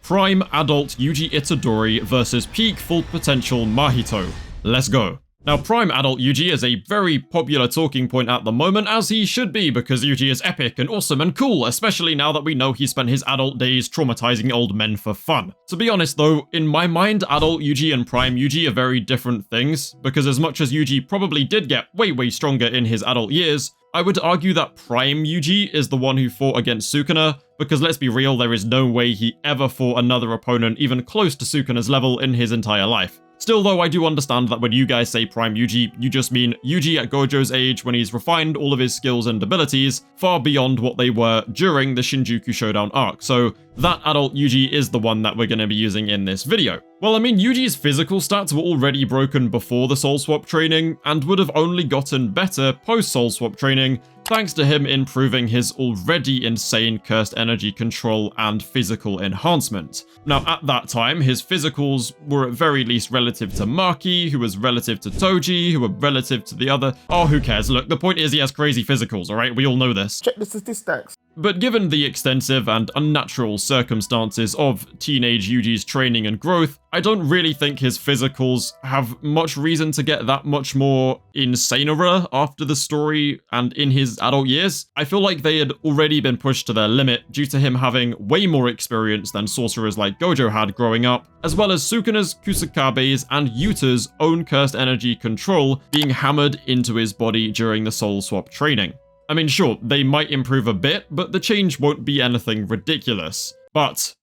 Prime Adult Yuji Itadori versus Peak Full Potential Mahito. Let's go. Now, Prime Adult Yuji is a very popular talking point at the moment, as he should be, because Yuji is epic and awesome and cool, especially now that we know he spent his adult days traumatizing old men for fun. To be honest though, in my mind, Adult Yuji and Prime Yuji are very different things, because as much as Yuji probably did get way stronger in his adult years, I would argue that Prime Yuji is the one who fought against Sukuna, because let's be real, there is no way he ever fought another opponent even close to Sukuna's level in his entire life. Still though, I do understand that when you guys say Prime Yuji, you just mean Yuji at Gojo's age when he's refined all of his skills and abilities far beyond what they were during the Shinjuku Showdown arc, so that Adult Yuji is the one that we're going to be using in this video. Well, I mean, Yuji's physical stats were already broken before the Soul Swap training, and would have only gotten better post-Soul Swap training, thanks to him improving his already insane cursed energy control and physical enhancement. Now, at that time, his physicals were at very least relative to Maki, who was relative to Toji, who were relative to the other... Oh, who cares? Look, the point is he has crazy physicals, alright? We all know this. Check the statistics. But given the extensive and unnatural circumstances of teenage Yuji's training and growth, I don't really think his physicals have much reason to get that much more insaner after the story and in his adult years. I feel like they had already been pushed to their limit due to him having way more experience than sorcerers like Gojo had growing up, as well as Sukuna's, Kusakabe's, and Yuta's own cursed energy control being hammered into his body during the Soul Swap training. I mean, sure, they might improve a bit, but the change won't be anything ridiculous. But,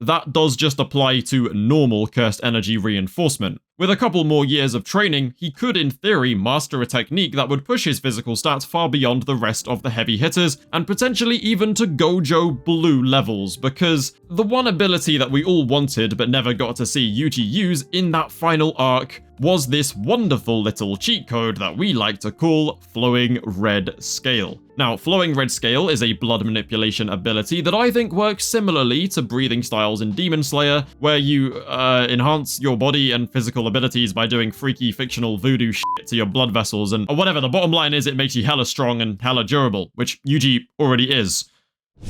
that does just apply to normal cursed energy reinforcement. With a couple more years of training, he could in theory master a technique that would push his physical stats far beyond the rest of the heavy hitters, and potentially even to Gojo Blue levels, because the one ability that we all wanted but never got to see Yuji use in that final arc was this wonderful little cheat code that we like to call Flowing Red Scale. Now, Flowing Red Scale is a blood manipulation ability that I think works similarly to breathing styles in Demon Slayer, where you enhance your body and physical abilities by doing freaky fictional voodoo shit to your blood vessels, and or whatever. The bottom line is it makes you hella strong and hella durable, which Yuji already is.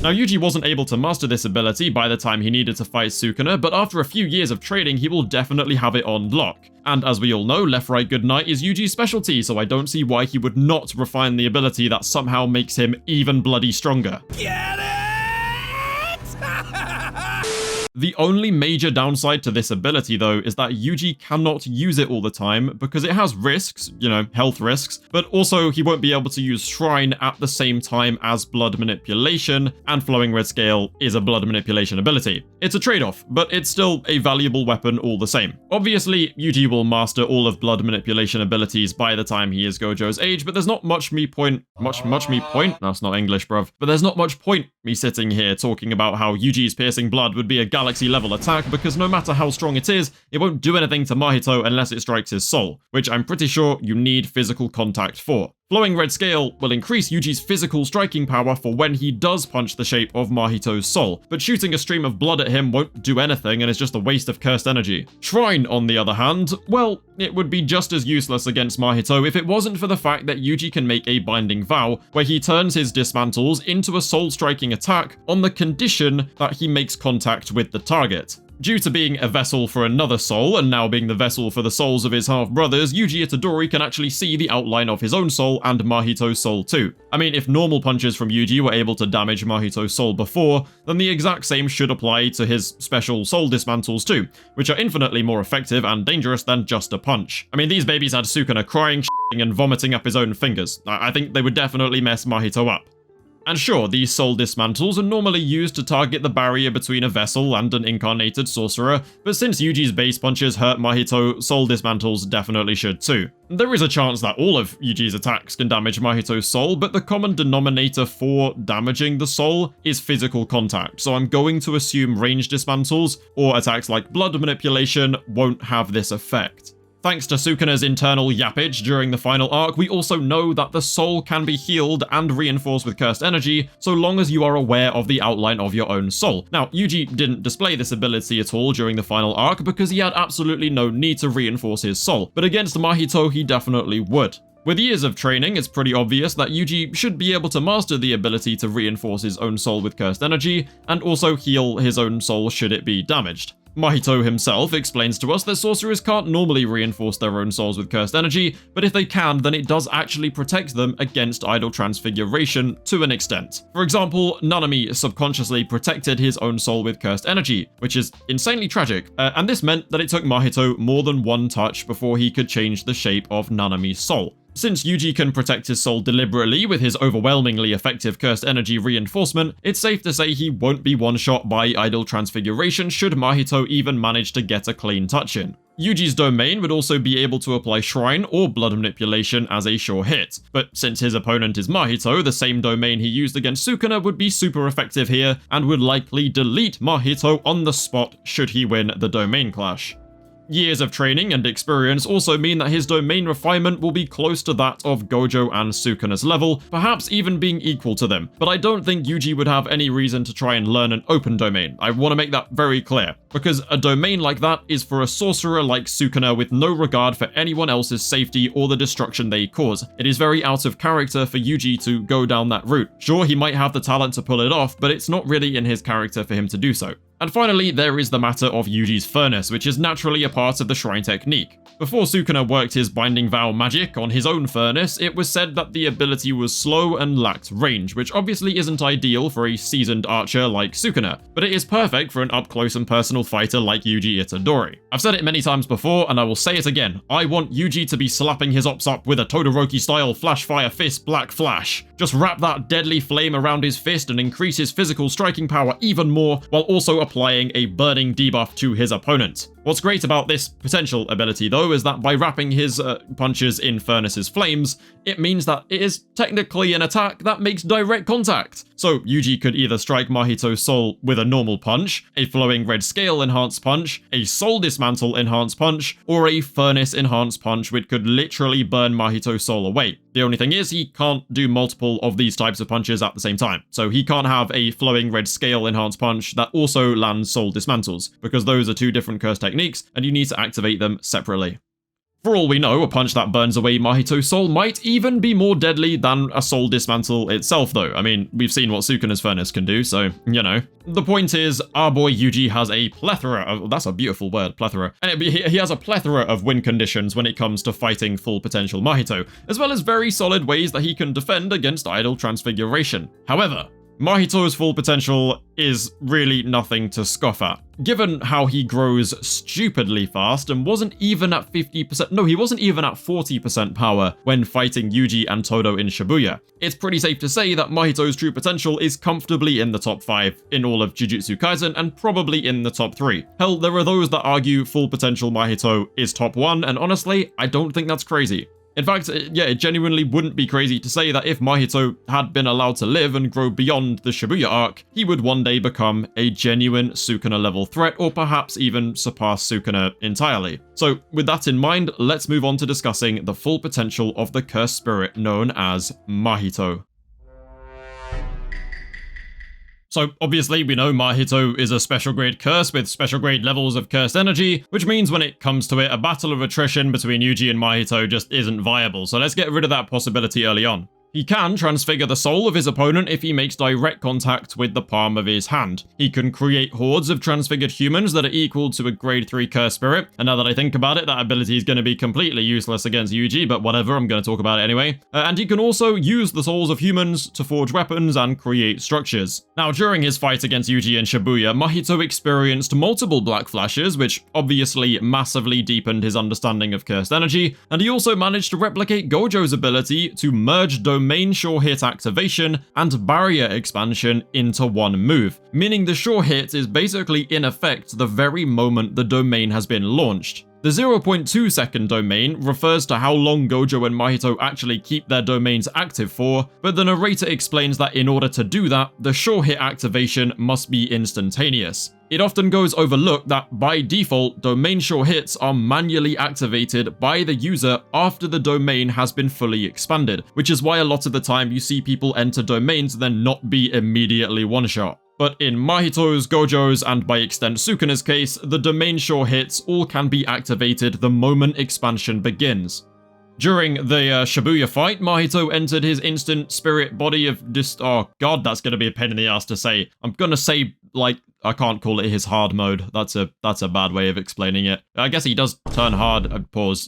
Now, Yuji wasn't able to master this ability by the time he needed to fight Sukuna, but after a few years of training, he will definitely have it on lock. And as we all know, Left Right Good Night is Yuji's specialty, so I don't see why he would not refine the ability that somehow makes him even bloody stronger. Get it! The only major downside to this ability, though, is that Yuji cannot use it all the time because it has risks, you know, health risks, but also he won't be able to use Shrine at the same time as Blood Manipulation, and Flowing Red Scale is a blood manipulation ability. It's a trade-off, but it's still a valuable weapon all the same. Obviously, Yuji will master all of Blood Manipulation abilities by the time he is Gojo's age, but there's not much point? That's not English, bruv. But there's not much point me sitting here talking about how Yuji's piercing blood would be a galaxy-level attack, because no matter how strong it is, it won't do anything to Mahito unless it strikes his soul, which I'm pretty sure you need physical contact for. Flowing Red Scale will increase Yuji's physical striking power for when he does punch the shape of Mahito's soul, but shooting a stream of blood at him won't do anything and is just a waste of cursed energy. Shrine, on the other hand, well, it would be just as useless against Mahito if it wasn't for the fact that Yuji can make a binding vow, where he turns his dismantles into a soul-striking attack on the condition that he makes contact with the target. Due to being a vessel for another soul, and now being the vessel for the souls of his half-brothers, Yuji Itadori can actually see the outline of his own soul and Mahito's soul too. I mean, if normal punches from Yuji were able to damage Mahito's soul before, then the exact same should apply to his special soul dismantles too, which are infinitely more effective and dangerous than just a punch. I mean, these babies had Sukuna crying, shitting, and vomiting up his own fingers. I think they would definitely mess Mahito up. And sure, these soul dismantles are normally used to target the barrier between a vessel and an incarnated sorcerer, but since Yuji's base punches hurt Mahito, soul dismantles definitely should too. There is a chance that all of Yuji's attacks can damage Mahito's soul, but the common denominator for damaging the soul is physical contact, so I'm going to assume range dismantles or attacks like blood manipulation won't have this effect. Thanks to Sukuna's internal yappage during the final arc, we also know that the soul can be healed and reinforced with cursed energy, so long as you are aware of the outline of your own soul. Now, Yuji didn't display this ability at all during the final arc because he had absolutely no need to reinforce his soul, but against Mahito he definitely would. With years of training, it's pretty obvious that Yuji should be able to master the ability to reinforce his own soul with cursed energy, and also heal his own soul should it be damaged. Mahito himself explains to us that sorcerers can't normally reinforce their own souls with cursed energy, but if they can, then it does actually protect them against idle transfiguration to an extent. For example, Nanami subconsciously protected his own soul with cursed energy, which is insanely tragic, and this meant that it took Mahito more than one touch before he could change the shape of Nanami's soul. Since Yuji can protect his soul deliberately with his overwhelmingly effective cursed energy reinforcement, it's safe to say he won't be one-shot by idle transfiguration should Mahito even manage to get a clean touch in. Yuji's domain would also be able to apply Shrine or Blood Manipulation as a sure hit, but since his opponent is Mahito, the same domain he used against Sukuna would be super effective here and would likely delete Mahito on the spot should he win the domain clash. Years of training and experience also mean that his domain refinement will be close to that of Gojo and Sukuna's level, perhaps even being equal to them, but I don't think Yuji would have any reason to try and learn an open domain. I want to make that very clear, because a domain like that is for a sorcerer like Sukuna with no regard for anyone else's safety or the destruction they cause. It is very out of character for Yuji to go down that route. Sure, he might have the talent to pull it off, but it's not really in his character for him to do so. And finally, there is the matter of Yuji's furnace, which is naturally a part of the shrine technique. Before Sukuna worked his Binding Vow magic on his own furnace, it was said that the ability was slow and lacked range, which obviously isn't ideal for a seasoned archer like Sukuna, but it is perfect for an up-close and personal fighter like Yuji Itadori. I've said it many times before, and I will say it again. I want Yuji to be slapping his ops up with a Todoroki-style Flash Fire Fist Black Flash. Just wrap that deadly flame around his fist and increase his physical striking power even more, while also applying a burning debuff to his opponent. What's great about this potential ability, though, is that by wrapping his punches in Furnace's flames, it means that it is technically an attack that makes direct contact. So Yuji could either strike Mahito's soul with a normal punch, a Flowing Red Scale enhanced punch, a Soul Dismantle enhanced punch, or a Furnace enhanced punch which could literally burn Mahito's soul away. The only thing is, he can't do multiple of these types of punches at the same time. So he can't have a Flowing Red Scale enhanced punch that also lands Soul Dismantles, because those are two different curse techniques, and you need to activate them separately. For all we know, a punch that burns away Mahito's soul might even be more deadly than a Soul Dismantle itself, though. I mean, we've seen what Sukuna's Furnace can do, so, you know. The point is, our boy Yuji has a plethora of... That's a beautiful word, plethora. And he has a plethora of win conditions when it comes to fighting full potential Mahito, as well as very solid ways that he can defend against idle transfiguration. However, Mahito's full potential is really nothing to scoff at. Given how he grows stupidly fast and wasn't even at 50%, no, he wasn't even at 40% power when fighting Yuji and Todo in Shibuya. It's pretty safe to say that Mahito's true potential is comfortably in the top 5 in all of Jujutsu Kaisen and probably in the top 3. Hell, there are those that argue full potential Mahito is top 1, and honestly, I don't think that's crazy. In fact, yeah, it genuinely wouldn't be crazy to say that if Mahito had been allowed to live and grow beyond the Shibuya arc, he would one day become a genuine Sukuna-level threat, or perhaps even surpass Sukuna entirely. So, with that in mind, let's move on to discussing the full potential of the cursed spirit known as Mahito. So obviously we know Mahito is a special grade curse with special grade levels of cursed energy, which means when it comes to it, a battle of attrition between Yuji and Mahito just isn't viable, so let's get rid of that possibility early on. He can transfigure the soul of his opponent if he makes direct contact with the palm of his hand. He can create hordes of transfigured humans that are equal to a grade 3 curse spirit, and now that I think about it, that ability is going to be completely useless against Yuji, but whatever, I'm going to talk about it anyway. And he can also use the souls of humans to forge weapons and create structures. Now, during his fight against Yuji in Shibuya, Mahito experienced multiple black flashes, which obviously massively deepened his understanding of cursed energy, and he also managed to replicate Gojo's ability to merge domain sure hit activation and barrier expansion into one move, meaning the sure hit is basically in effect the very moment the domain has been launched. The 0.2 second domain refers to how long Gojo and Mahito actually keep their domains active for, but the narrator explains that in order to do that, the sure hit activation must be instantaneous. It often goes overlooked that by default, domain sure hits are manually activated by the user after the domain has been fully expanded, which is why a lot of the time you see people enter domains and then not be immediately one-shot. But in Mahito's, Gojo's, and by extent Sukuna's case, the domain sure hits all can be activated the moment expansion begins. During the Shibuya fight, Mahito entered his instant spirit body of oh god, that's gonna be a pain in the ass to say. I'm gonna say, like, I can't call it his hard mode. That's a bad way of explaining it. I guess he does turn hard. Pause.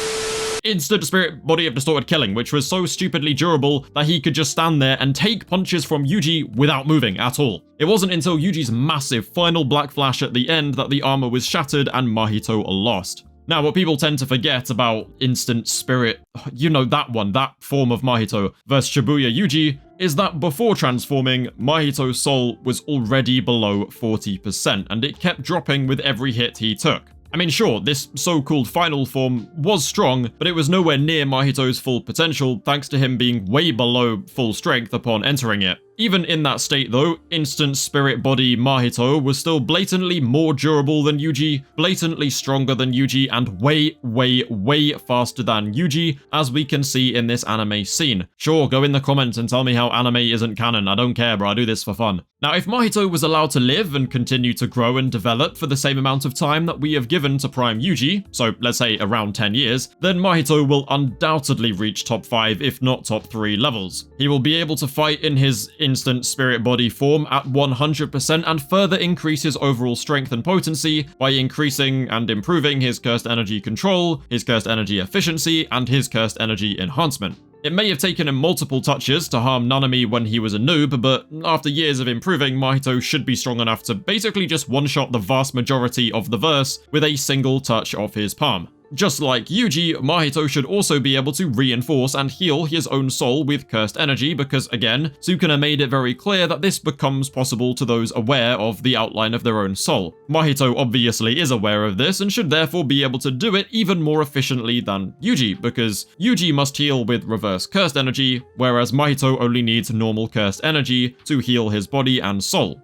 Instant spirit body of distorted killing, which was so stupidly durable that he could just stand there and take punches from Yuji without moving at all. It wasn't until Yuji's massive final black flash at the end that the armor was shattered and Mahito lost. Now, what people tend to forget about instant spirit, you know, that form of Mahito versus Shibuya Yuji, is that before transforming, Mahito's soul was already below 40%, and it kept dropping with every hit he took. I mean, sure, this so-called final form was strong, but it was nowhere near Mahito's full potential thanks to him being way below full strength upon entering it. Even in that state though, instant spirit body Mahito was still blatantly more durable than Yuji, blatantly stronger than Yuji, and way faster than Yuji, as we can see in this anime scene. Sure, go in the comments and tell me how anime isn't canon, I don't care bro, I do this for fun. Now, if Mahito was allowed to live and continue to grow and develop for the same amount of time that we have given to Prime Yuji, so let's say around 10 years, then Mahito will undoubtedly reach top 5 if not top 3 levels. He will be able to fight in his instant spirit body form at 100% and further increase his overall strength and potency by increasing and improving his cursed energy control, his cursed energy efficiency, and his cursed energy enhancement. It may have taken him multiple touches to harm Nanami when he was a noob, but after years of improving, Mahito should be strong enough to basically just one-shot the vast majority of the verse with a single touch of his palm. Just like Yuji, Mahito should also be able to reinforce and heal his own soul with cursed energy because, again, Sukuna made it very clear that this becomes possible to those aware of the outline of their own soul. Mahito obviously is aware of this and should therefore be able to do it even more efficiently than Yuji, because Yuji must heal with reverse cursed energy, whereas Mahito only needs normal cursed energy to heal his body and soul.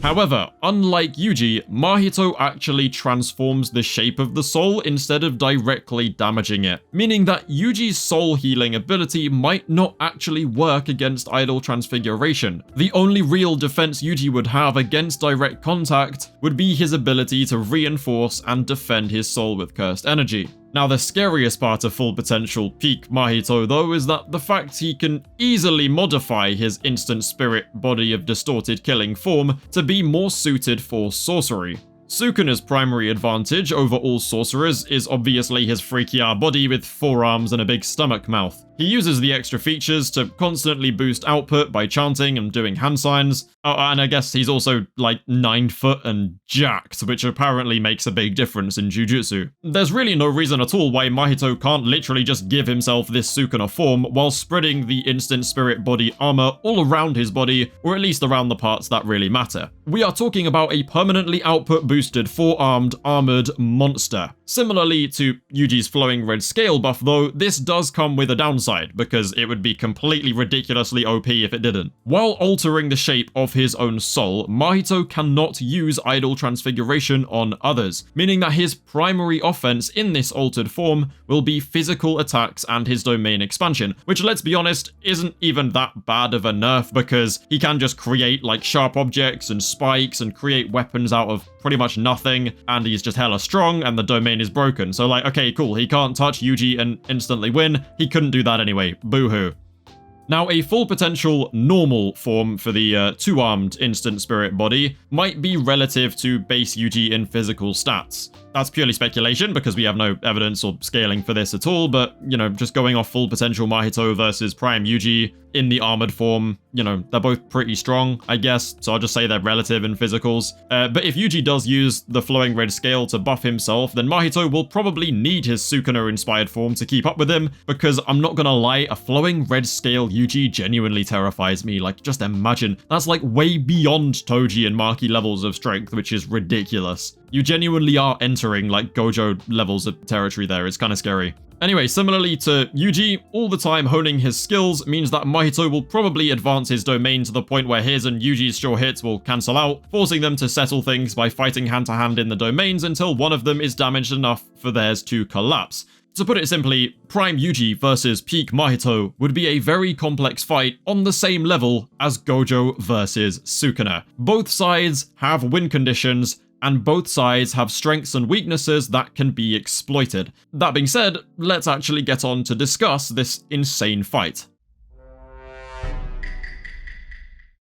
However, unlike Yuji, Mahito actually transforms the shape of the soul instead of directly damaging it, meaning that Yuji's soul healing ability might not actually work against idol transfiguration. The only real defense Yuji would have against direct contact would be his ability to reinforce and defend his soul with cursed energy. Now, the scariest part of full potential peak Mahito though is that the fact he can easily modify his instant spirit body of distorted killing form to be more suited for sorcery. Sukuna's primary advantage over all sorcerers is obviously his freaky-ass body with 4 arms and a big stomach mouth. He uses the extra features to constantly boost output by chanting and doing hand signs. Oh, and I guess he's also like 9 foot and jacked, which apparently makes a big difference in Jujutsu. There's really no reason at all why Mahito can't literally just give himself this Sukuna form while spreading the instant spirit body armor all around his body, or at least around the parts that really matter. We are talking about a permanently output boosted 4-armed armored monster. Similarly to Yuji's flowing red scale buff though, this does come with a downside, because it would be completely ridiculously OP if it didn't. While altering the shape of his own soul, Mahito cannot use idol transfiguration on others, meaning that his primary offense in this altered form will be physical attacks and his domain expansion, which, let's be honest, isn't even that bad of a nerf because he can just create like sharp objects and spikes and create weapons out of pretty much nothing, and he's just hella strong and the domain is broken. So like, okay, cool, he can't touch Yuji and instantly win. He couldn't do that anyway. Boo-hoo. Now, a full potential normal form for the 2-armed instant spirit body might be relative to base Yuji in physical stats. That's purely speculation because we have no evidence or scaling for this at all, but, you know, just going off full potential Mahito versus Prime Yuji in the armored form, you know, they're both pretty strong, I guess, so I'll just say they're relative in physicals. But if Yuji does use the flowing red scale to buff himself, then Mahito will probably need his Sukuna-inspired form to keep up with him, because I'm not gonna lie, a flowing red scale Yuji genuinely terrifies me. Like, just imagine, that's like way beyond Toji and Maki levels of strength, which is ridiculous. You genuinely are entering like Gojo levels of territory there, it's kind of scary. Anyway, similarly to Yuji, all the time honing his skills means that Mahito will probably advance his domain to the point where his and Yuji's sure hits will cancel out, forcing them to settle things by fighting hand-to-hand in the domains until one of them is damaged enough for theirs to collapse. To put it simply, Prime Yuji versus Peak Mahito would be a very complex fight on the same level as Gojo versus Sukuna. Both sides have win conditions and both sides have strengths and weaknesses that can be exploited. That being said, let's actually get on to discuss this insane fight.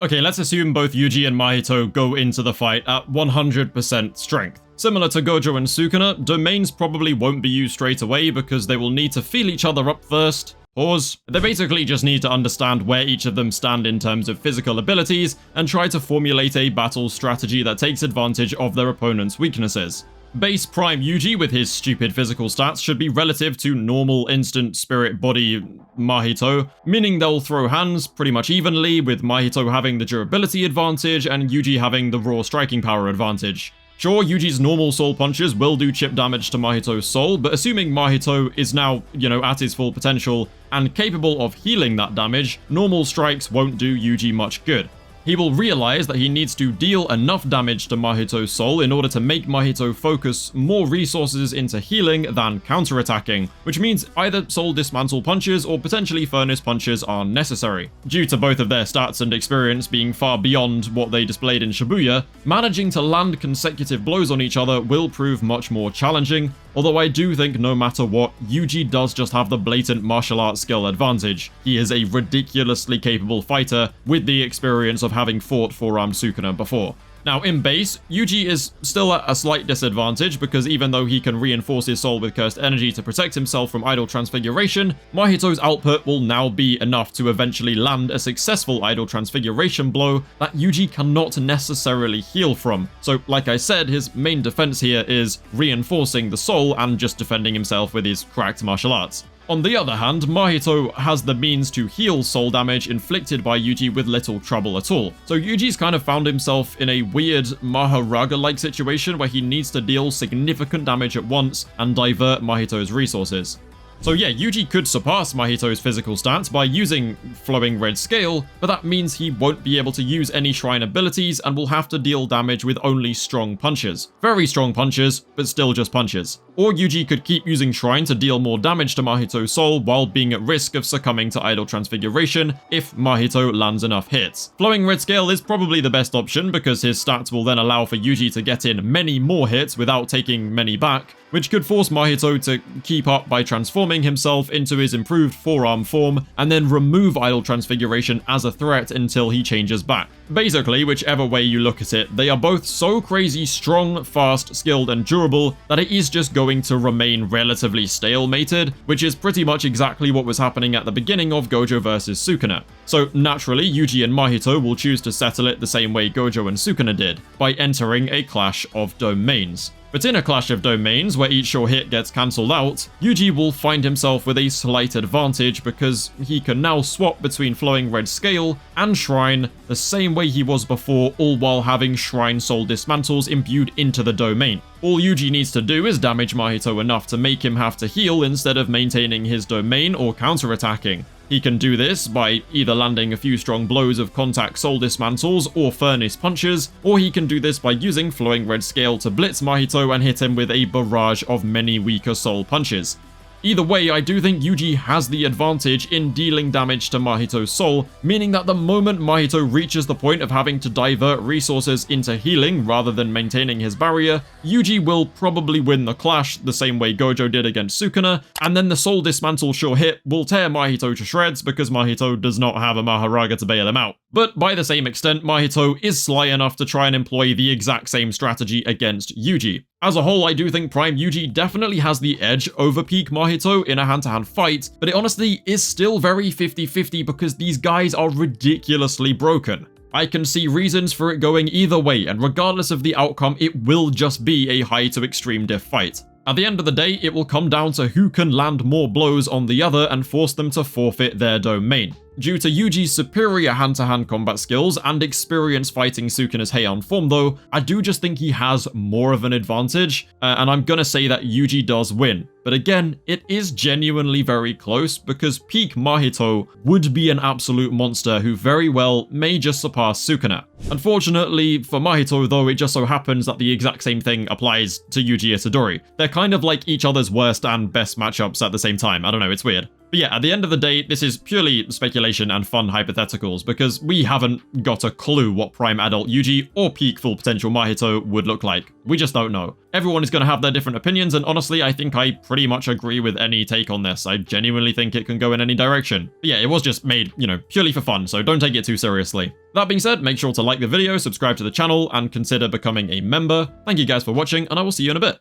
Okay, let's assume both Yuji and Mahito go into the fight at 100% strength. Similar to Gojo and Sukuna, domains probably won't be used straight away because they will need to feel each other up first. Pause. They basically just need to understand where each of them stand in terms of physical abilities and try to formulate a battle strategy that takes advantage of their opponent's weaknesses. Base Prime Yuji with his stupid physical stats should be relative to normal instant spirit body Mahito, meaning they'll throw hands pretty much evenly, with Mahito having the durability advantage and Yuji having the raw striking power advantage. Sure, Yuji's normal soul punches will do chip damage to Mahito's soul, but assuming Mahito is now, at his full potential and capable of healing that damage, normal strikes won't do Yuji much good. He will realize that he needs to deal enough damage to Mahito's soul in order to make Mahito focus more resources into healing than counterattacking, which means either soul dismantle punches or potentially furnace punches are necessary. Due to both of their stats and experience being far beyond what they displayed in Shibuya, managing to land consecutive blows on each other will prove much more challenging, although I do think no matter what, Yuji does just have the blatant martial arts skill advantage. He is a ridiculously capable fighter with the experience of having fought four-armed Sukuna before. Now, in base, Yuji is still at a slight disadvantage because even though he can reinforce his soul with cursed energy to protect himself from idol transfiguration, Mahito's output will now be enough to eventually land a successful idol transfiguration blow that Yuji cannot necessarily heal from. So, like I said, his main defense here is reinforcing the soul and just defending himself with his cracked martial arts. On the other hand, Mahito has the means to heal soul damage inflicted by Yuji with little trouble at all. So Yuji's kind of found himself in a weird Maharaga-like situation where he needs to deal significant damage at once and divert Mahito's resources. So yeah, Yuji could surpass Mahito's physical stats by using Flowing Red Scale, but that means he won't be able to use any shrine abilities and will have to deal damage with only strong punches. Very strong punches, but still just punches. Or Yuji could keep using shrine to deal more damage to Mahito's soul while being at risk of succumbing to idol transfiguration if Mahito lands enough hits. Flowing Red Scale is probably the best option because his stats will then allow for Yuji to get in many more hits without taking many back, which could force Mahito to keep up by transforming himself into his improved forearm form and then remove idol transfiguration as a threat until he changes back. Basically, whichever way you look at it, they are both so crazy strong, fast, skilled, and durable that it is just going to remain relatively stalemated, which is pretty much exactly what was happening at the beginning of Gojo vs Sukuna. So naturally, Yuji and Mahito will choose to settle it the same way Gojo and Sukuna did, by entering a clash of domains. But in a clash of domains, where each sure hit gets cancelled out, Yuji will find himself with a slight advantage because he can now swap between Flowing Red Scale and Shrine the same way he was before, all while having Shrine Soul Dismantles imbued into the domain. All Yuji needs to do is damage Mahito enough to make him have to heal instead of maintaining his domain or counterattacking. He can do this by either landing a few strong blows of contact soul dismantles or furnace punches, or he can do this by using Flowing Red Scale to blitz Mahito and hit him with a barrage of many weaker soul punches. Either way, I do think Yuji has the advantage in dealing damage to Mahito's soul, meaning that the moment Mahito reaches the point of having to divert resources into healing rather than maintaining his barrier, Yuji will probably win the clash the same way Gojo did against Sukuna, and then the soul dismantle sure hit will tear Mahito to shreds because Mahito does not have a Maharaga to bail him out. But by the same extent, Mahito is sly enough to try and employ the exact same strategy against Yuji. As a whole, I do think Prime Yuji definitely has the edge over Peak Mahito in a hand-to-hand fight, but it honestly is still very 50-50 because these guys are ridiculously broken. I can see reasons for it going either way, and regardless of the outcome, it will just be a high to extreme diff fight. At the end of the day, it will come down to who can land more blows on the other and force them to forfeit their domain. Due to Yuji's superior hand-to-hand combat skills and experience fighting Sukuna's Heian form though, I do just think he has more of an advantage, and I'm gonna say that Yuji does win. But again, it is genuinely very close because Peak Mahito would be an absolute monster who very well may just surpass Sukuna. Unfortunately for Mahito though, it just so happens that the exact same thing applies to Yuji Itadori. They're kind of like each other's worst and best matchups at the same time. I don't know, it's weird. But yeah, at the end of the day, this is purely speculation and fun hypotheticals, because we haven't got a clue what prime adult Yuji or peak full potential Mahito would look like. We just don't know. Everyone is going to have their different opinions, and honestly, I think I pretty much agree with any take on this. I genuinely think it can go in any direction. But yeah, it was just made, purely for fun, so don't take it too seriously. That being said, make sure to like the video, subscribe to the channel, and consider becoming a member. Thank you guys for watching, and I will see you in a bit.